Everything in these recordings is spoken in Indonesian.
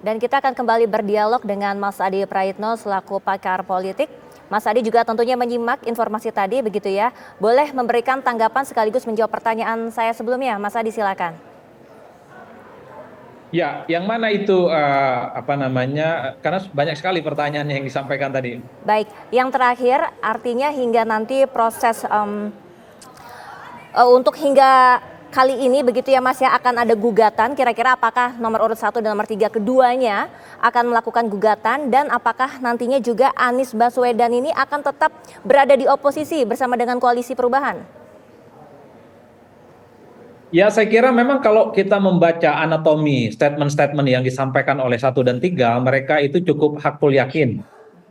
Dan kita akan kembali berdialog dengan Mas Adi Praitno selaku pakar politik. Mas Adi juga tentunya menyimak informasi tadi begitu ya. Boleh memberikan tanggapan sekaligus menjawab pertanyaan saya sebelumnya. Mas Adi silakan. Ya, yang mana itu apa namanya? Karena banyak sekali pertanyaan yang disampaikan tadi. Baik, yang terakhir artinya hingga nanti proses untuk hingga kali ini begitu ya Mas ya, akan ada gugatan, kira-kira apakah nomor urut 1 dan nomor 3 keduanya akan melakukan gugatan, dan apakah nantinya juga Anies Baswedan ini akan tetap berada di oposisi bersama dengan Koalisi Perubahan? Ya, saya kira memang kalau kita membaca anatomi statement-statement yang disampaikan oleh 1 dan 3, mereka itu cukup hakul yakin.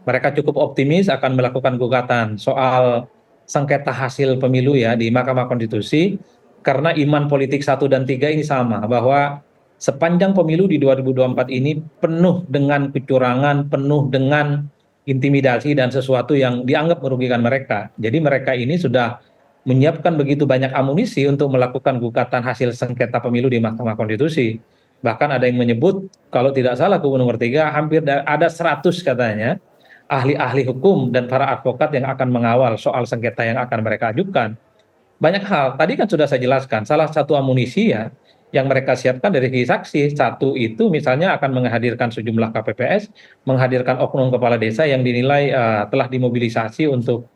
Mereka cukup optimis akan melakukan gugatan soal sengketa hasil pemilu ya di Mahkamah Konstitusi, karena iman politik 1 dan 3 ini sama, bahwa sepanjang pemilu di 2024 ini penuh dengan kecurangan, penuh dengan intimidasi dan sesuatu yang dianggap merugikan mereka. Jadi mereka ini sudah menyiapkan begitu banyak amunisi untuk melakukan gugatan hasil sengketa pemilu di Mahkamah Konstitusi. Bahkan ada yang menyebut, kalau tidak salah kubu nomor 3, hampir ada 100 katanya ahli-ahli hukum dan para advokat yang akan mengawal soal sengketa yang akan mereka ajukan. Banyak hal, tadi kan sudah saya jelaskan, salah satu amunisi ya yang mereka siapkan dari segi saksi. Satu itu misalnya akan menghadirkan sejumlah KPPS, menghadirkan oknum kepala desa yang dinilai telah dimobilisasi untuk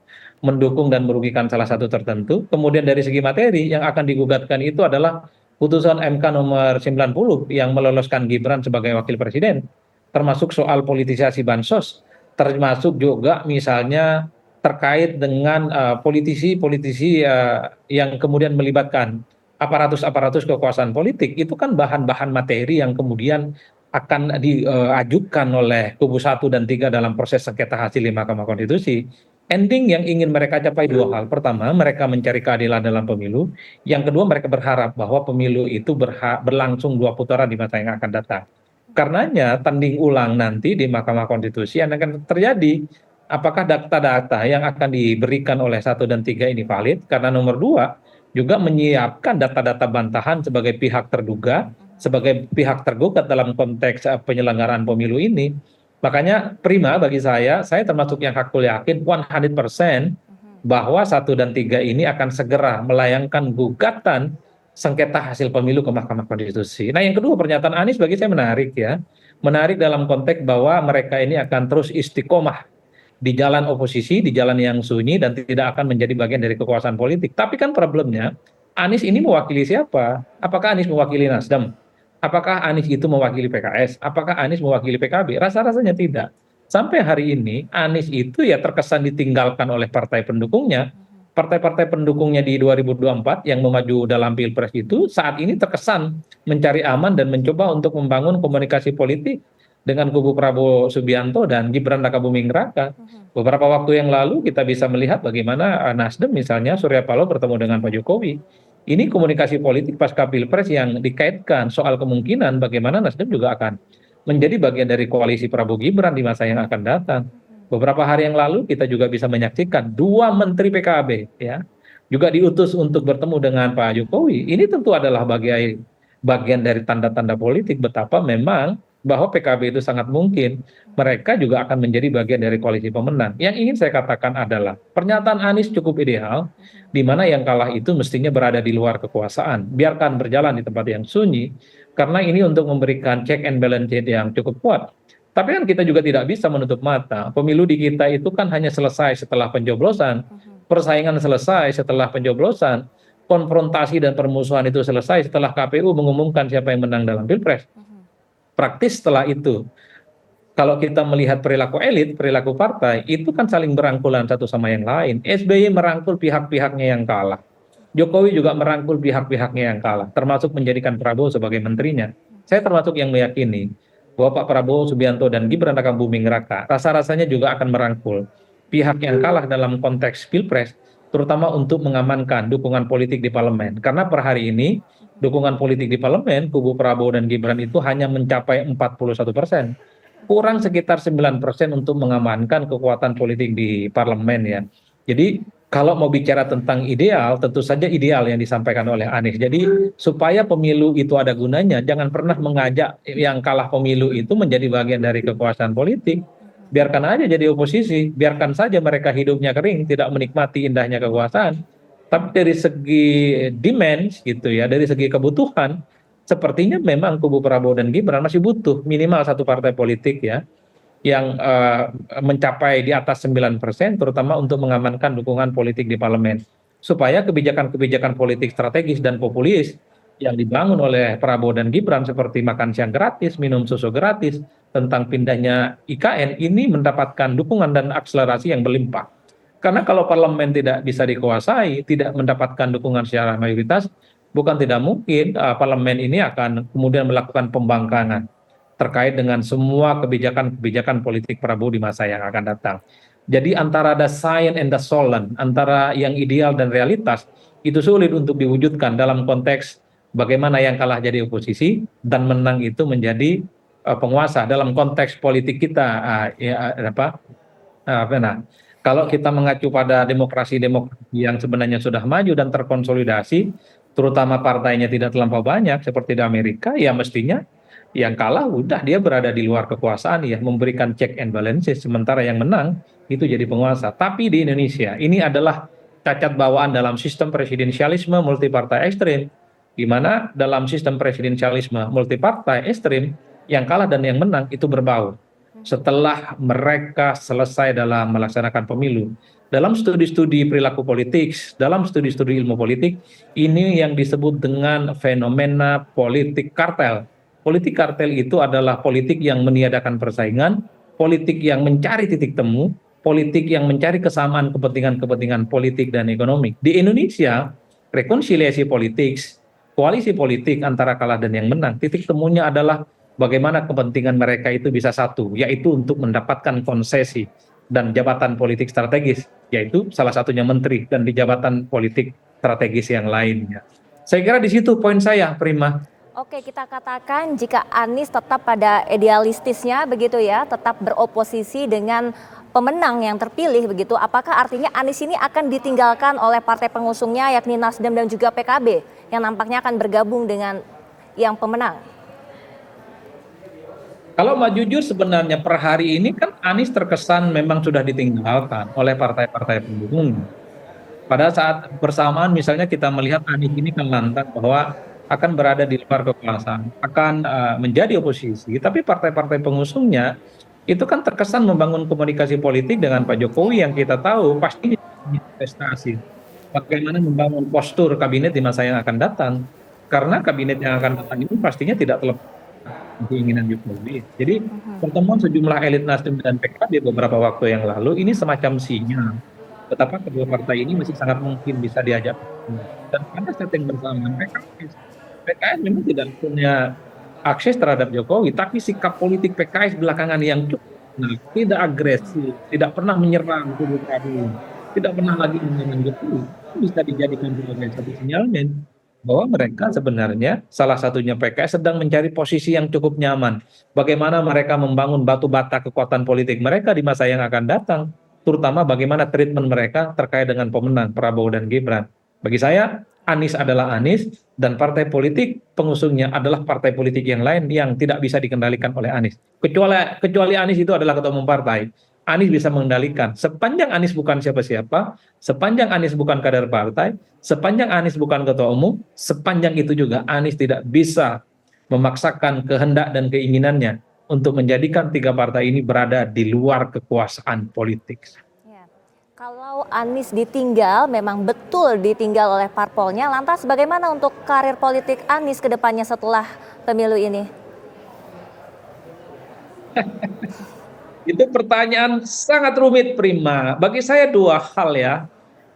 mendukung dan merugikan salah satu tertentu. Kemudian dari segi materi yang akan digugatkan itu adalah putusan MK nomor 90 yang meloloskan Gibran sebagai wakil presiden, termasuk soal politisasi bansos, termasuk juga misalnya terkait dengan politisi-politisi yang kemudian melibatkan aparatus-aparatus kekuasaan politik. Itu kan bahan-bahan materi yang kemudian akan diajukan oleh kubu 1 dan 3 dalam proses sengketa hasil di Mahkamah Konstitusi. Ending yang ingin mereka capai dua hal. Pertama, mereka mencari keadilan dalam pemilu. Yang kedua, mereka berharap bahwa pemilu itu berlangsung 2 putaran di masa yang akan datang. Karenanya tanding ulang nanti di Mahkamah Konstitusi yang akan terjadi. Apakah data-data yang akan diberikan oleh 1 dan 3 ini valid? Karena nomor 2 juga menyiapkan data-data bantahan sebagai pihak terduga, sebagai pihak tergugat dalam konteks penyelenggaraan pemilu ini. Makanya prima bagi saya termasuk yang hakul yakin 100% bahwa 1 dan 3 ini akan segera melayangkan gugatan sengketa hasil pemilu ke Mahkamah Konstitusi. Nah, yang kedua, pernyataan Anies bagi saya menarik ya. Menarik dalam konteks bahwa mereka ini akan terus istiqomah di jalan oposisi, di jalan yang sunyi, dan tidak akan menjadi bagian dari kekuasaan politik. Tapi kan problemnya, Anies ini mewakili siapa? Apakah Anies mewakili Nasdem? Apakah Anies itu mewakili PKS? Apakah Anies mewakili PKB? Rasa-rasanya tidak. Sampai hari ini, Anies itu ya terkesan ditinggalkan oleh partai pendukungnya. Partai-partai pendukungnya di 2024 yang memaju dalam Pilpres itu saat ini terkesan mencari aman dan mencoba untuk membangun komunikasi politik dengan kubu Prabowo Subianto dan Gibran Rakabuming Raka. Beberapa waktu yang lalu kita bisa melihat bagaimana Nasdem misalnya Surya Paloh bertemu dengan Pak Jokowi. Ini komunikasi politik pasca Pilpres yang dikaitkan soal kemungkinan bagaimana Nasdem juga akan menjadi bagian dari koalisi Prabowo Gibran di masa yang akan datang. Beberapa hari yang lalu kita juga bisa menyaksikan 2 menteri PKB ya juga diutus untuk bertemu dengan Pak Jokowi. Ini tentu adalah bagian dari tanda-tanda politik betapa memang bahwa PKB itu sangat mungkin mereka juga akan menjadi bagian dari koalisi pemenang. Yang ingin saya katakan adalah pernyataan Anies cukup ideal, di mana yang kalah itu mestinya berada di luar kekuasaan. Biarkan berjalan di tempat yang sunyi, karena ini untuk memberikan check and balance yang cukup kuat. Tapi kan kita juga tidak bisa menutup mata. Pemilu di kita itu kan hanya selesai setelah pencoblosan, persaingan selesai setelah pencoblosan, konfrontasi dan permusuhan itu selesai setelah KPU mengumumkan siapa yang menang dalam Pilpres. Praktis setelah itu, kalau kita melihat perilaku elit, perilaku partai, itu kan saling berangkulan satu sama yang lain. SBY merangkul pihak-pihaknya yang kalah. Jokowi juga merangkul pihak-pihaknya yang kalah, termasuk menjadikan Prabowo sebagai menterinya. Saya termasuk yang meyakini bahwa Pak Prabowo Subianto dan Gibran Rakabuming Raka rasa-rasanya juga akan merangkul pihak yang kalah dalam konteks Pilpres, terutama untuk mengamankan dukungan politik di parlemen. Karena per hari ini dukungan politik di parlemen kubu Prabowo dan Gibran itu hanya mencapai 41%, kurang sekitar 9% untuk mengamankan kekuatan politik di parlemen ya. Jadi Kalau mau bicara tentang ideal, tentu saja ideal yang disampaikan oleh Anies. Jadi supaya pemilu itu ada gunanya, jangan pernah mengajak yang kalah pemilu itu menjadi bagian dari kekuasaan politik. Biarkan aja jadi oposisi, biarkan saja mereka hidupnya kering, tidak menikmati indahnya kekuasaan. Tapi dari segi demand gitu ya, dari segi kebutuhan, sepertinya memang kubu Prabowo dan Gibran masih butuh minimal satu partai politik ya yang mencapai di atas 9%, terutama untuk mengamankan dukungan politik di parlemen. Supaya kebijakan-kebijakan politik strategis dan populis yang dibangun oleh Prabowo dan Gibran seperti makan siang gratis, minum susu gratis, tentang pindahnya IKN ini mendapatkan dukungan dan akselerasi yang berlimpah. Karena kalau parlemen tidak bisa dikuasai, tidak mendapatkan dukungan secara mayoritas, bukan tidak mungkin parlemen ini akan kemudian melakukan pembangkangan terkait dengan semua kebijakan-kebijakan politik Prabowo di masa yang akan datang. Jadi antara the science and the solen, antara yang ideal dan realitas, itu sulit untuk diwujudkan dalam konteks bagaimana yang kalah jadi oposisi dan menang itu menjadi penguasa dalam konteks politik kita. Nah, kalau kita mengacu pada demokrasi-demokrasi yang sebenarnya sudah maju dan terkonsolidasi, terutama partainya tidak terlampau banyak seperti di Amerika, ya mestinya yang kalah udah dia berada di luar kekuasaan ya, memberikan check and balances, sementara yang menang itu jadi penguasa. Tapi di Indonesia ini adalah cacat bawaan dalam sistem presidensialisme multipartai ekstrim, di mana dalam sistem presidensialisme multipartai ekstrim yang kalah dan yang menang itu berbau setelah mereka selesai dalam melaksanakan pemilu. Dalam studi-studi perilaku politik, dalam studi-studi ilmu politik, ini yang disebut dengan fenomena politik kartel. Politik kartel itu adalah politik yang meniadakan persaingan, politik yang mencari titik temu, politik yang mencari kesamaan kepentingan-kepentingan politik dan ekonomi. Di Indonesia, rekonsiliasi politik, koalisi politik antara kalah dan yang menang, titik temunya adalah bagaimana kepentingan mereka itu bisa satu, yaitu untuk mendapatkan konsesi dan jabatan politik strategis, yaitu salah satunya menteri dan di jabatan politik strategis yang lainnya. Saya kira di situ poin saya, Prima. Oke, kita katakan jika Anies tetap pada idealistisnya begitu ya, tetap beroposisi dengan pemenang yang terpilih begitu, apakah artinya Anies ini akan ditinggalkan oleh partai pengusungnya yakni Nasdem dan juga PKB yang nampaknya akan bergabung dengan yang pemenang? Kalau mau jujur sebenarnya per hari ini kan Anies terkesan memang sudah ditinggalkan oleh partai-partai pendukung. Pada saat bersamaan misalnya kita melihat Anies ini kan lantang bahwa akan berada di luar kekuasaan, akan menjadi oposisi, tapi partai-partai pengusungnya itu kan terkesan membangun komunikasi politik dengan Pak Jokowi yang kita tahu pasti investasi. Bagaimana membangun postur kabinet di masa yang akan datang, karena kabinet yang akan datang ini pastinya tidak terlepas keinginan Jokowi. Jadi pertemuan sejumlah elit Nasdem dan PKB beberapa waktu yang lalu ini semacam sinyal betapa kedua partai ini masih sangat mungkin bisa diajak. Dan pada saat yang bersamaan PKS memang tidak punya akses terhadap Jokowi, tapi sikap politik PKS belakangan yang cukup tidak agresif, tidak pernah menyerang kubu Prabowo, tidak pernah lagi menyerang Jokowi, bisa dijadikan sebagai satu sinyalmen bahwa mereka sebenarnya salah satunya PKS sedang mencari posisi yang cukup nyaman. Bagaimana mereka membangun batu bata kekuatan politik mereka di masa yang akan datang, terutama bagaimana treatment mereka terkait dengan pemenang Prabowo dan Gibran. Bagi saya, Anies adalah Anies dan partai politik pengusungnya adalah partai politik yang lain yang tidak bisa dikendalikan oleh Anies. Kecuali Anies itu adalah ketua umum partai. Anies bisa mengendalikan. Sepanjang Anies bukan siapa-siapa, sepanjang Anies bukan kader partai, sepanjang Anies bukan ketua umum, sepanjang itu juga Anies tidak bisa memaksakan kehendak dan keinginannya untuk menjadikan tiga partai ini berada di luar kekuasaan politik. Ya. Kalau Anies ditinggal, memang betul ditinggal oleh parpolnya, lantas bagaimana untuk karir politik Anies ke depannya setelah pemilu ini? Itu pertanyaan sangat rumit, Prima. Bagi saya dua hal ya.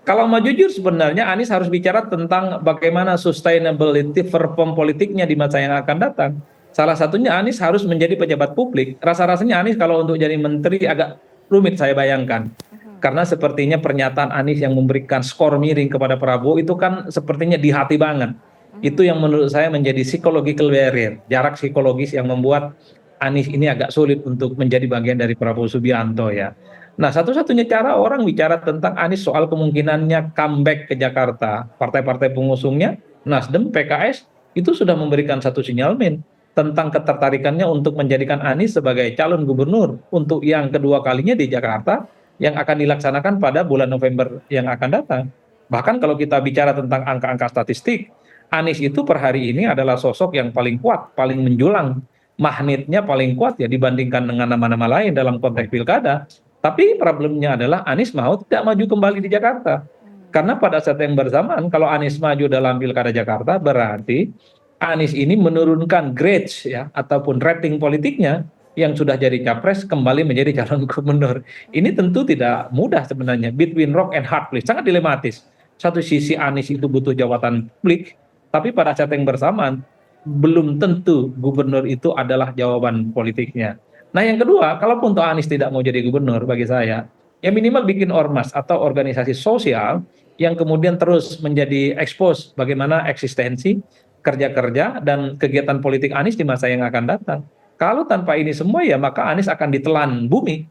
Kalau mau jujur sebenarnya Anies harus bicara tentang bagaimana sustainability perform politiknya di masa yang akan datang. Salah satunya Anies harus menjadi pejabat publik. Rasa-rasanya Anies kalau untuk jadi menteri agak rumit saya bayangkan. Karena sepertinya pernyataan Anies yang memberikan skor miring kepada Prabowo itu kan sepertinya di hati banget. Itu yang menurut saya menjadi psychological barrier, jarak psikologis yang membuat Anies ini agak sulit untuk menjadi bagian dari Prabowo Subianto ya. Nah, satu-satunya cara orang bicara tentang Anies soal kemungkinannya comeback ke Jakarta. Partai-partai pengusungnya, Nasdem, PKS, itu sudah memberikan satu sinyalmen tentang ketertarikannya untuk menjadikan Anies sebagai calon gubernur untuk yang kedua kalinya di Jakarta yang akan dilaksanakan pada bulan November yang akan datang. Bahkan kalau kita bicara tentang angka-angka statistik, Anies itu per hari ini adalah sosok yang paling kuat, paling menjulang, magnetnya paling kuat ya dibandingkan dengan nama-nama lain dalam konteks pilkada. Tapi problemnya adalah Anies mau tidak maju kembali di Jakarta. Karena pada saat yang bersamaan kalau Anies maju dalam pilkada Jakarta berarti Anies ini menurunkan grades ya ataupun rating politiknya yang sudah jadi capres kembali menjadi calon gubernur. Ini tentu tidak mudah sebenarnya, between rock and hard place, sangat dilematis. Satu sisi Anies itu butuh jabatan publik, tapi pada saat yang bersamaan belum tentu gubernur itu adalah jawaban politiknya. Nah yang kedua, kalaupun toh Anies tidak mau jadi gubernur bagi saya, ya minimal bikin ormas atau organisasi sosial yang kemudian terus menjadi expose bagaimana eksistensi, kerja-kerja, dan kegiatan politik Anies di masa yang akan datang. Kalau tanpa ini semua ya maka Anies akan ditelan bumi.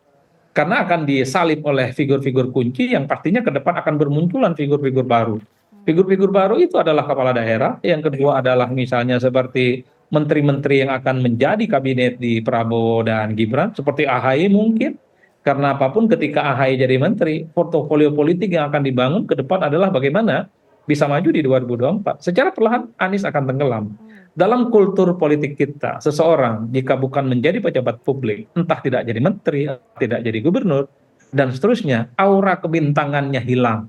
Karena akan disalib oleh figur-figur kunci yang pastinya ke depan akan bermunculan figur-figur baru. Figur-figur baru itu adalah kepala daerah, yang kedua adalah misalnya seperti menteri-menteri yang akan menjadi kabinet di Prabowo dan Gibran, seperti AHY mungkin, karena apapun ketika AHY jadi menteri, portofolio politik yang akan dibangun ke depan adalah bagaimana bisa maju di 2024. Secara perlahan Anies akan tenggelam. Dalam kultur politik kita, seseorang jika bukan menjadi pejabat publik, entah tidak jadi menteri, tidak jadi gubernur, dan seterusnya, aura kebintangannya hilang,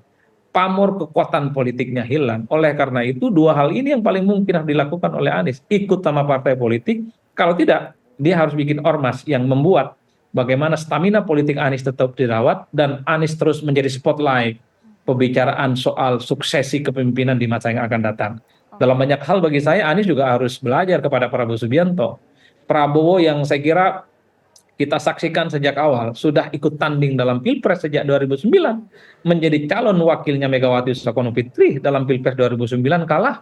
pamor kekuatan politiknya hilang. Oleh karena itu, dua hal ini yang paling mungkin harus dilakukan oleh Anies. Ikut sama partai politik, kalau tidak, dia harus bikin ormas yang membuat bagaimana stamina politik Anies tetap dirawat, dan Anies terus menjadi spotlight pembicaraan soal suksesi kepemimpinan di masa yang akan datang. Dalam banyak hal bagi saya, Anies juga harus belajar kepada Prabowo Subianto. Prabowo yang saya kira kita saksikan sejak awal, sudah ikut tanding dalam Pilpres sejak 2009, menjadi calon wakilnya Megawati Soekarno Putri dalam Pilpres 2009 kalah,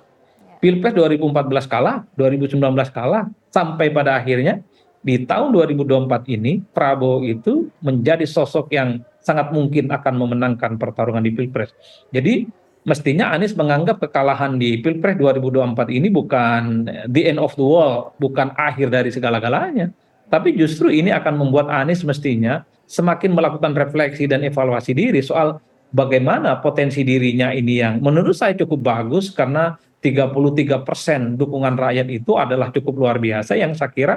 Pilpres 2014 kalah, 2019 kalah, sampai pada akhirnya di tahun 2024 ini Prabowo itu menjadi sosok yang sangat mungkin akan memenangkan pertarungan di Pilpres. Jadi mestinya Anies menganggap kekalahan di Pilpres 2024 ini bukan the end of the world, bukan akhir dari segala-galanya. Tapi justru ini akan membuat Anies mestinya semakin melakukan refleksi dan evaluasi diri soal bagaimana potensi dirinya ini yang menurut saya cukup bagus karena 33% dukungan rakyat itu adalah cukup luar biasa yang saya kira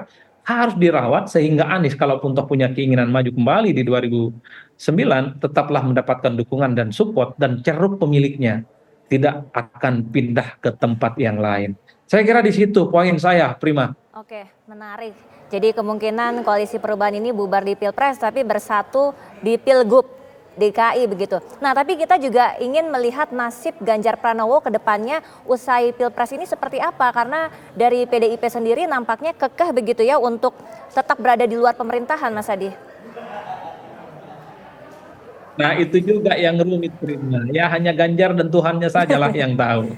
harus dirawat sehingga Anies kalaupun toh punya keinginan maju kembali di 2009 tetaplah mendapatkan dukungan dan support dan ceruk pemiliknya tidak akan pindah ke tempat yang lain. Saya kira di situ poin saya, Prima. Oke, menarik. Jadi kemungkinan koalisi perubahan ini bubar di Pilpres tapi bersatu di Pilgub DKI begitu. Nah, tapi kita juga ingin melihat nasib Ganjar Pranowo ke depannya usai Pilpres ini seperti apa, karena dari PDIP sendiri nampaknya kekeh begitu ya untuk tetap berada di luar pemerintahan, Mas Adi. Nah, itu juga yang rumit, Prima. Ya hanya Ganjar dan Tuhannya sajalah yang tahu.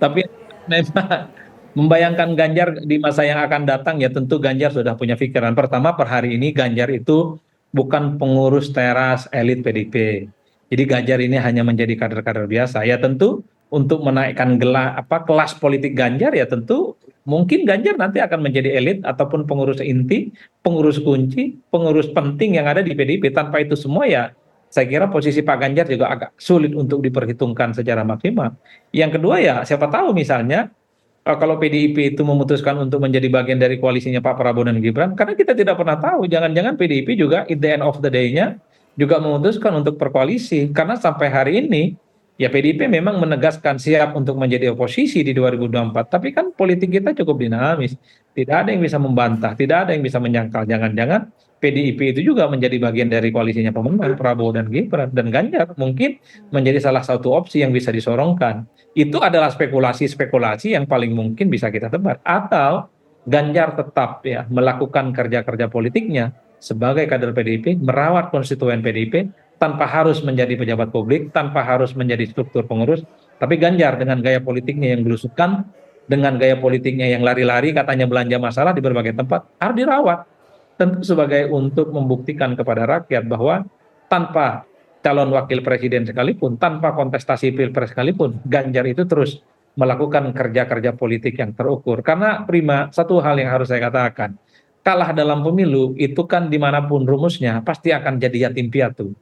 Tapi memang membayangkan Ganjar di masa yang akan datang ya tentu Ganjar sudah punya pikiran. Pertama, per hari ini Ganjar itu bukan pengurus teras elit PDIP. Jadi Ganjar ini hanya menjadi kader-kader biasa. Ya tentu untuk menaikkan kelas politik Ganjar ya tentu mungkin Ganjar nanti akan menjadi elit ataupun pengurus inti, pengurus kunci, pengurus penting yang ada di PDIP. Tanpa itu semua ya saya kira posisi Pak Ganjar juga agak sulit untuk diperhitungkan secara maksimal. Yang kedua ya siapa tahu misalnya kalau PDIP itu memutuskan untuk menjadi bagian dari koalisinya Pak Prabowo dan Gibran, karena kita tidak pernah tahu, jangan-jangan PDIP juga at the end of the day-nya juga memutuskan untuk berkoalisi, karena sampai hari ini ya PDIP memang menegaskan siap untuk menjadi oposisi di 2024, tapi kan politik kita cukup dinamis, tidak ada yang bisa membantah, tidak ada yang bisa menyangkal, jangan-jangan PDIP itu juga menjadi bagian dari koalisinya pemenang Prabowo dan Gibran, dan Ganjar mungkin menjadi salah satu opsi yang bisa disorongkan. Itu adalah spekulasi-spekulasi yang paling mungkin bisa kita tebar. Atau Ganjar tetap ya melakukan kerja-kerja politiknya sebagai kader PDIP, merawat konstituen PDIP tanpa harus menjadi pejabat publik, tanpa harus menjadi struktur pengurus. Tapi Ganjar dengan gaya politiknya yang belusukan, dengan gaya politiknya yang lari-lari, katanya belanja masalah di berbagai tempat, harus dirawat. Tentu sebagai untuk membuktikan kepada rakyat bahwa tanpa calon wakil presiden sekalipun, tanpa kontestasi pilpres sekalipun, Ganjar itu terus melakukan kerja-kerja politik yang terukur. Karena Prima, satu hal yang harus saya katakan, kalah dalam pemilu itu kan dimanapun rumusnya pasti akan jadi yatim piatu.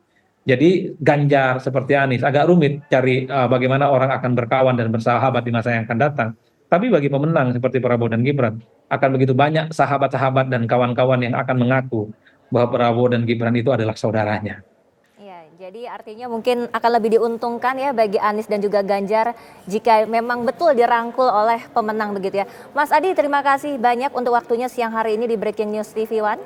Jadi Ganjar seperti Anies agak rumit cari bagaimana orang akan berkawan dan bersahabat di masa yang akan datang. Tapi bagi pemenang seperti Prabowo dan Gibran akan begitu banyak sahabat-sahabat dan kawan-kawan yang akan mengaku bahwa Prabowo dan Gibran itu adalah saudaranya. Ya, jadi artinya mungkin akan lebih diuntungkan ya bagi Anies dan juga Ganjar jika memang betul dirangkul oleh pemenang begitu ya. Mas Adi, terima kasih banyak untuk waktunya siang hari ini di Breaking News TV One.